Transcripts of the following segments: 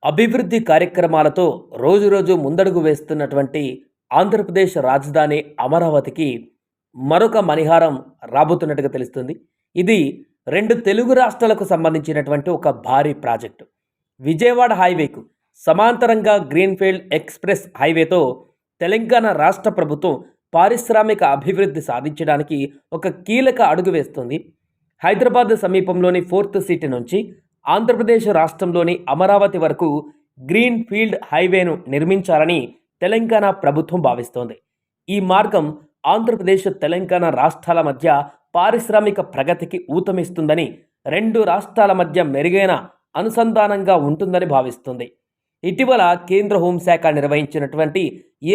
అభివృద్ధి కార్యక్రమాలతో రోజురోజు ముందడుగు వేస్తున్నటువంటి ఆంధ్రప్రదేశ్ రాజధాని అమరావతికి మరొక మణిహారం రాబోతున్నట్టుగా తెలుస్తుంది. ఇది రెండు తెలుగు రాష్ట్రాలకు సంబంధించినటువంటి ఒక భారీ ప్రాజెక్టు. విజయవాడ హైవేకు సమాంతరంగా గ్రీన్ఫీల్డ్ ఎక్స్ప్రెస్ హైవేతో తెలంగాణ రాష్ట్ర ప్రభుత్వం పారిశ్రామిక అభివృద్ధి సాధించడానికి ఒక కీలక అడుగు వేస్తుంది. హైదరాబాద్ సమీపంలోని ఫోర్త్ సిటీ నుంచి ఆంధ్రప్రదేశ్ రాష్ట్రంలోని అమరావతి వరకు గ్రీన్ ఫీల్డ్ హైవేను నిర్మించాలని తెలంగాణ ప్రభుత్వం భావిస్తోంది. ఈ మార్గం ఆంధ్రప్రదేశ్ తెలంగాణ రాష్ట్రాల మధ్య పారిశ్రామిక ప్రగతికి ఊతమిస్తుందని, రెండు రాష్ట్రాల మధ్య మెరుగైన అనుసంధానంగా ఉంటుందని భావిస్తుంది. ఇటీవల కేంద్ర హోంశాఖ నిర్వహించినటువంటి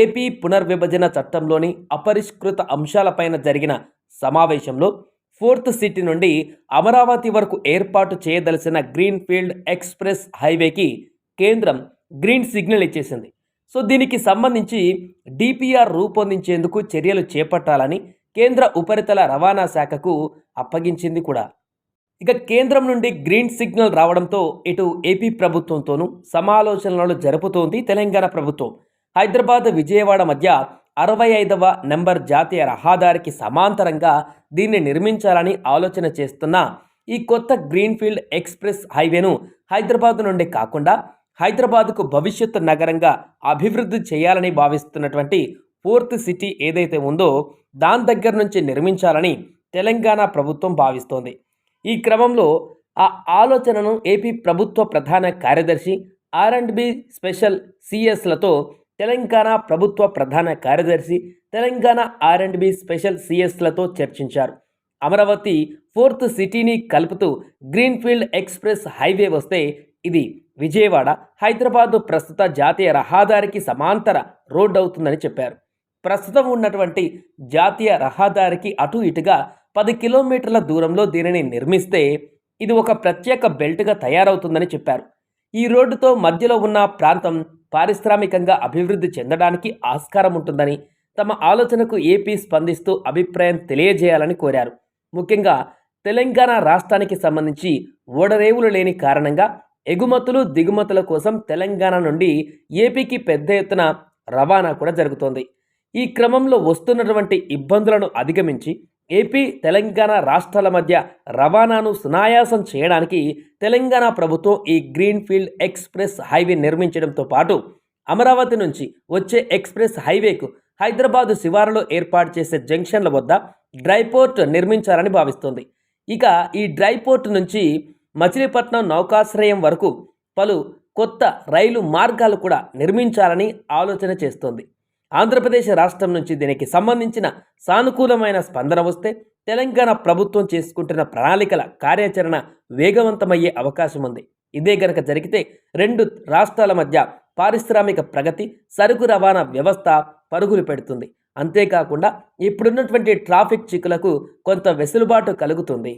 ఏపీ పునర్విభజన చట్టంలోని అపరిష్కృత అంశాలపైన జరిగిన సమావేశంలో ఫోర్త్ సిటీ నుండి అమరావతి వరకు ఏర్పాటు చేయదలసిన గ్రీన్ ఫీల్డ్ ఎక్స్ప్రెస్ హైవేకి కేంద్రం గ్రీన్ సిగ్నల్ ఇచ్చేసింది. సో దీనికి సంబంధించి డిపిఆర్ రూపొందించేందుకు చర్యలు చేపట్టాలని కేంద్ర ఉపరితల రవాణా శాఖకు అప్పగించింది కూడా. ఇక కేంద్రం నుండి గ్రీన్ సిగ్నల్ రావడంతో ఇటు ఏపీ ప్రభుత్వంతోనూ సమాలోచనలు జరుపుతోంది తెలంగాణ ప్రభుత్వం. హైదరాబాద్ విజయవాడ మధ్య 65వ నెంబర్ జాతీయ రహదారికి సమాంతరంగా దీన్ని నిర్మించాలని ఆలోచన చేస్తున్న ఈ కొత్త గ్రీన్ఫీల్డ్ ఎక్స్ప్రెస్ హైవేను హైదరాబాద్ నుండి కాకుండా హైదరాబాద్కు భవిష్యత్తు నగరంగా అభివృద్ధి చేయాలని భావిస్తున్నటువంటి ఫోర్త్ సిటీ ఏదైతే ఉందో దాని దగ్గర నుంచి నిర్మించాలని తెలంగాణ ప్రభుత్వం భావిస్తోంది. ఈ క్రమంలో ఆ ఆలోచనను ఏపీ ప్రభుత్వ ప్రధాన కార్యదర్శి R&B స్పెషల్ సిఎస్లతో తెలంగాణ ప్రభుత్వ ప్రధాన కార్యదర్శి తెలంగాణ R&B స్పెషల్ సిఎస్లతో చర్చించారు. అమరావతి ఫోర్త్ సిటీని కలుపుతూ గ్రీన్ఫీల్డ్ ఎక్స్ప్రెస్ హైవే వస్తే ఇది విజయవాడ హైదరాబాద్ ప్రస్తుత జాతీయ రహదారికి సమాంతర రోడ్ అవుతుందని చెప్పారు. ప్రస్తుతం ఉన్నటువంటి జాతీయ రహదారికి అటు ఇటుగా 10 కిలోమీటర్ల దూరంలో దీనిని నిర్మిస్తే ఇది ఒక ప్రత్యేక బెల్ట్గా తయారవుతుందని చెప్పారు. ఈ రోడ్డుతో మధ్యలో ఉన్న ప్రాంతం పారిశ్రామికంగా అభివృద్ధి చెందడానికి ఆస్కారం ఉంటుందని, తమ ఆలోచనకు ఏపీ స్పందిస్తూ అభిప్రాయం తెలియజేయాలని కోరారు. ముఖ్యంగా తెలంగాణ రాష్ట్రానికి సంబంధించి ఓడరేవులు లేని కారణంగా ఎగుమతులు దిగుమతుల కోసం తెలంగాణ నుండి ఏపీకి పెద్ద ఎత్తున రవాణా కూడా జరుగుతోంది. ఈ క్రమంలో వస్తున్నటువంటి ఇబ్బందులను అధిగమించి ఏపీ తెలంగాణ రాష్ట్రాల మధ్య రవాణాను సునాయాసం చేయడానికి తెలంగాణ ప్రభుత్వం ఈ గ్రీన్ఫీల్డ్ ఎక్స్ప్రెస్ హైవే నిర్మించడంతో పాటు అమరావతి నుంచి వచ్చే ఎక్స్ప్రెస్ హైవేకు హైదరాబాదు శివారులో ఏర్పాటు చేసే జంక్షన్ల వద్ద డ్రైపోర్ట్ నిర్మించాలని భావిస్తోంది. ఇక ఈ డ్రైపోర్ట్ నుంచి మచిలీపట్నం నౌకాశ్రయం వరకు పలు కొత్త రైలు మార్గాలు కూడా నిర్మించాలని ఆలోచన చేస్తోంది. ఆంధ్రప్రదేశ్ రాష్ట్రం నుంచి దీనికి సంబంధించిన సానుకూలమైన స్పందన వస్తే తెలంగాణ ప్రభుత్వం చేసుకుంటున్న ప్రణాళికల కార్యాచరణ వేగవంతమయ్యే అవకాశం ఉంది. ఇదే గనక జరిగితే రెండు రాష్ట్రాల మధ్య పారిశ్రామిక ప్రగతి, సరుకు రవాణా వ్యవస్థ పరుగులు పెడుతుంది. అంతేకాకుండా ఇప్పుడున్నటువంటి ట్రాఫిక్ చిక్కులకు కొంత వెసులుబాటు కలుగుతుంది.